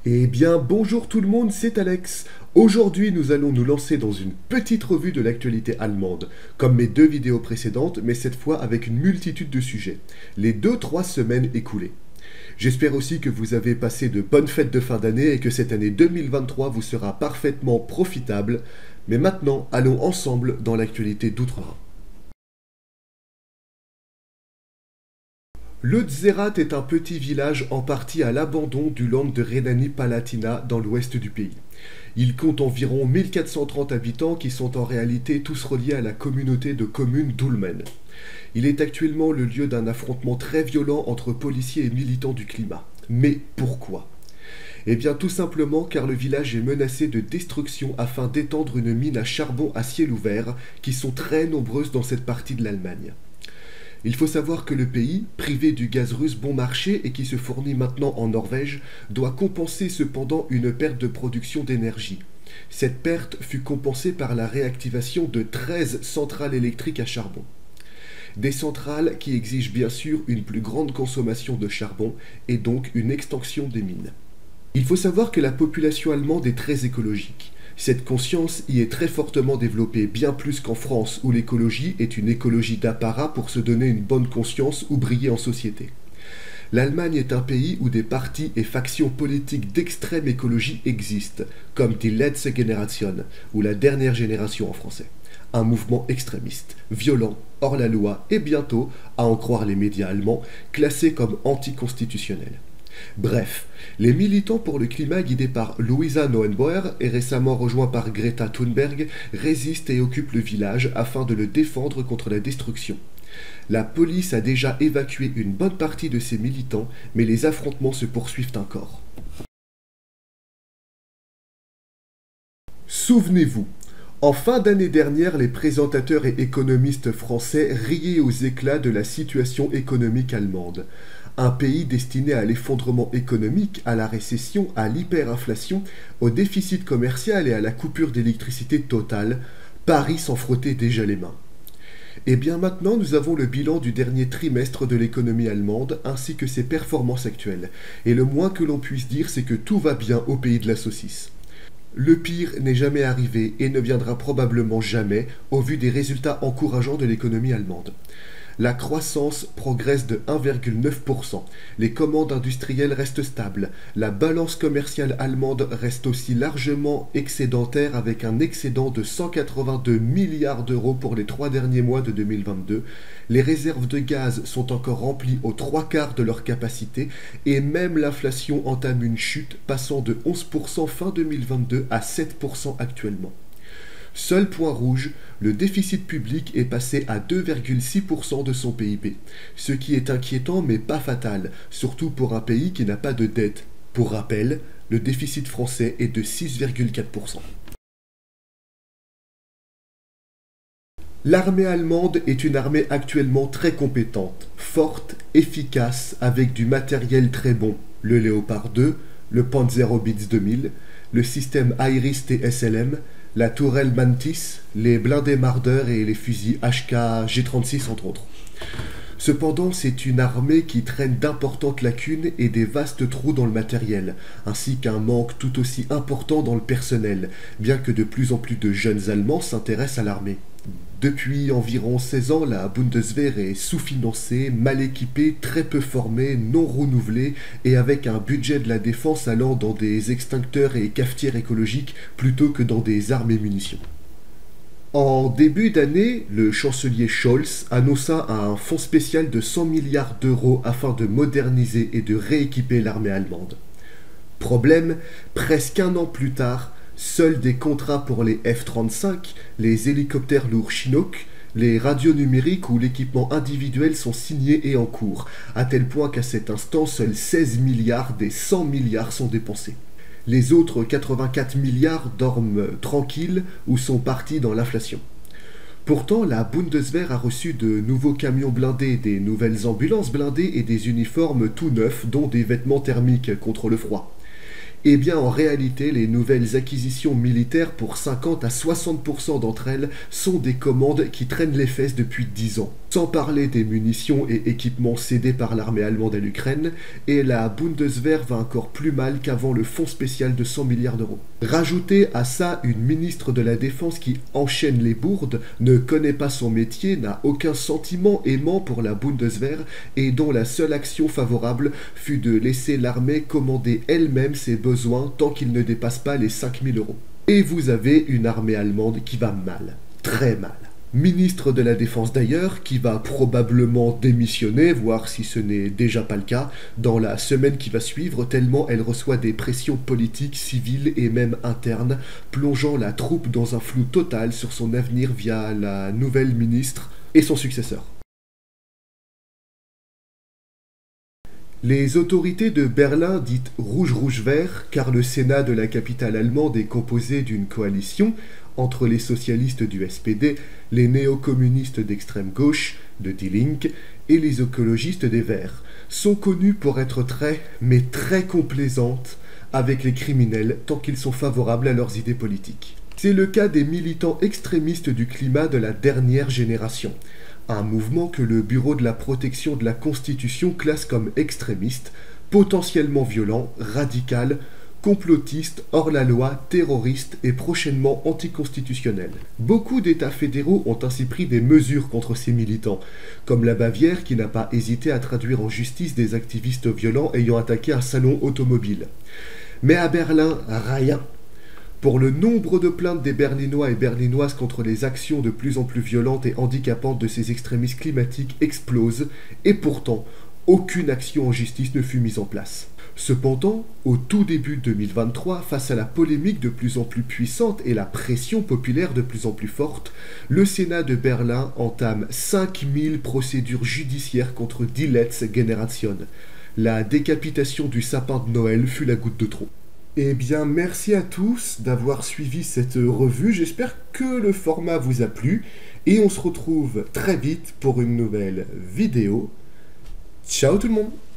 Eh bien, bonjour tout le monde, c'est Alex. Aujourd'hui, nous allons nous lancer dans une petite revue de l'actualité allemande, comme mes deux vidéos précédentes, mais cette fois avec une multitude de sujets, les 2-3 semaines écoulées. J'espère aussi que vous avez passé de bonnes fêtes de fin d'année et que cette année 2023 vous sera parfaitement profitable. Mais maintenant, allons ensemble dans l'actualité d'outre-Rhin. Lützerath est un petit village en partie à l'abandon du land de Rhénanie-Palatinat dans l'ouest du pays. Il compte environ 1430 habitants qui sont en réalité tous reliés à la communauté de communes d'Ulmen. Il est actuellement le lieu d'un affrontement très violent entre policiers et militants du climat. Mais pourquoi? Eh bien tout simplement car le village est menacé de destruction afin d'étendre une mine à charbon à ciel ouvert qui sont très nombreuses dans cette partie de l'Allemagne. Il faut savoir que le pays, privé du gaz russe bon marché et qui se fournit maintenant en Norvège, doit compenser cependant une perte de production d'énergie. Cette perte fut compensée par la réactivation de 13 centrales électriques à charbon. Des centrales qui exigent bien sûr une plus grande consommation de charbon et donc une extension des mines. Il faut savoir que la population allemande est très écologique. Cette conscience y est très fortement développée, bien plus qu'en France où l'écologie est une écologie d'apparat pour se donner une bonne conscience ou briller en société. L'Allemagne est un pays où des partis et factions politiques d'extrême écologie existent, comme die Letzte Generation, ou la dernière génération en français. Un mouvement extrémiste, violent, hors la loi et bientôt, à en croire les médias allemands, classé comme anticonstitutionnel. Bref, les militants pour le climat guidés par Luisa Neubauer et récemment rejoints par Greta Thunberg résistent et occupent le village afin de le défendre contre la destruction. La police a déjà évacué une bonne partie de ces militants, mais les affrontements se poursuivent encore. Souvenez-vous, en fin d'année dernière, les présentateurs et économistes français riaient aux éclats de la situation économique allemande. Un pays destiné à l'effondrement économique, à la récession, à l'hyperinflation, au déficit commercial et à la coupure d'électricité totale, Paris s'en frottait déjà les mains. Et bien maintenant, nous avons le bilan du dernier trimestre de l'économie allemande ainsi que ses performances actuelles. Et le moins que l'on puisse dire, c'est que tout va bien au pays de la saucisse. Le pire n'est jamais arrivé et ne viendra probablement jamais au vu des résultats encourageants de l'économie allemande. La croissance progresse de 1,9%, les commandes industrielles restent stables, la balance commerciale allemande reste aussi largement excédentaire avec un excédent de 182 milliards d'euros pour les 3 derniers mois de 2022, les réserves de gaz sont encore remplies aux 3/4 de leur capacité et même l'inflation entame une chute passant de 11% fin 2022 à 7% actuellement. Seul point rouge, le déficit public est passé à 2,6% de son PIB, ce qui est inquiétant mais pas fatal, surtout pour un pays qui n'a pas de dette. Pour rappel, le déficit français est de 6,4%. L'armée allemande est une armée actuellement très compétente, forte, efficace, avec du matériel très bon, le Léopard 2, le Panzerhaubitze 2000, le système Iris TSLM, la tourelle Mantis, les blindés Marder et les fusils HK G36 entre autres. Cependant, c'est une armée qui traîne d'importantes lacunes et des vastes trous dans le matériel, ainsi qu'un manque tout aussi important dans le personnel, bien que de plus en plus de jeunes Allemands s'intéressent à l'armée. Depuis environ 16 ans, la Bundeswehr est sous-financée, mal équipée, très peu formée, non renouvelée et avec un budget de la défense allant dans des extincteurs et cafetières écologiques plutôt que dans des armes et munitions. En début d'année, le chancelier Scholz annonça un fonds spécial de 100 milliards d'euros afin de moderniser et de rééquiper l'armée allemande. Problème, presque un an plus tard, seuls des contrats pour les F-35, les hélicoptères lourds Chinook, les radios numériques ou l'équipement individuel sont signés et en cours, à tel point qu'à cet instant, seuls 16 milliards des 100 milliards sont dépensés. Les autres 84 milliards dorment tranquilles ou sont partis dans l'inflation. Pourtant, la Bundeswehr a reçu de nouveaux camions blindés, des nouvelles ambulances blindées et des uniformes tout neufs, dont des vêtements thermiques contre le froid. Eh bien, en réalité, les nouvelles acquisitions militaires pour 50 à 60% d'entre elles sont des commandes qui traînent les fesses depuis 10 ans. Sans parler des munitions et équipements cédés par l'armée allemande à l'Ukraine, et la Bundeswehr va encore plus mal qu'avant le fonds spécial de 100 milliards d'euros. Rajoutez à ça une ministre de la Défense qui enchaîne les bourdes, ne connaît pas son métier, n'a aucun sentiment aimant pour la Bundeswehr et dont la seule action favorable fut de laisser l'armée commander elle-même ses besoins tant qu'ils ne dépassent pas les 5000 euros. Et vous avez une armée allemande qui va mal, très mal. Ministre de la Défense d'ailleurs, qui va probablement démissionner, voire si ce n'est déjà pas le cas, dans la semaine qui va suivre, tellement elle reçoit des pressions politiques, civiles et même internes, plongeant la troupe dans un flou total sur son avenir via la nouvelle ministre et son successeur. Les autorités de Berlin, dites rouge-rouge-vert, car le Sénat de la capitale allemande est composé d'une coalition entre les socialistes du SPD, les néo-communistes d'extrême gauche, de Die Linke, et les écologistes des Verts, sont connus pour être très, mais très complaisantes avec les criminels tant qu'ils sont favorables à leurs idées politiques. C'est le cas des militants extrémistes du climat de la dernière génération, un mouvement que le Bureau de la protection de la Constitution classe comme extrémiste, potentiellement violent, radical, complotiste, hors-la-loi, terroriste et prochainement anticonstitutionnel. Beaucoup d'États fédéraux ont ainsi pris des mesures contre ces militants, comme la Bavière qui n'a pas hésité à traduire en justice des activistes violents ayant attaqué un salon automobile. Mais à Berlin, rien. Pour le nombre de plaintes des Berlinois et Berlinoises contre les actions de plus en plus violentes et handicapantes de ces extrémistes climatiques explose, et pourtant, aucune action en justice ne fut mise en place. Cependant, au tout début 2023, face à la polémique de plus en plus puissante et la pression populaire de plus en plus forte, le Sénat de Berlin entame 5000 procédures judiciaires contre Die Letzte Generation. La décapitation du sapin de Noël fut la goutte de trop. Eh bien, merci à tous d'avoir suivi cette revue. J'espère que le format vous a plu. Et on se retrouve très vite pour une nouvelle vidéo. Ciao tout le monde!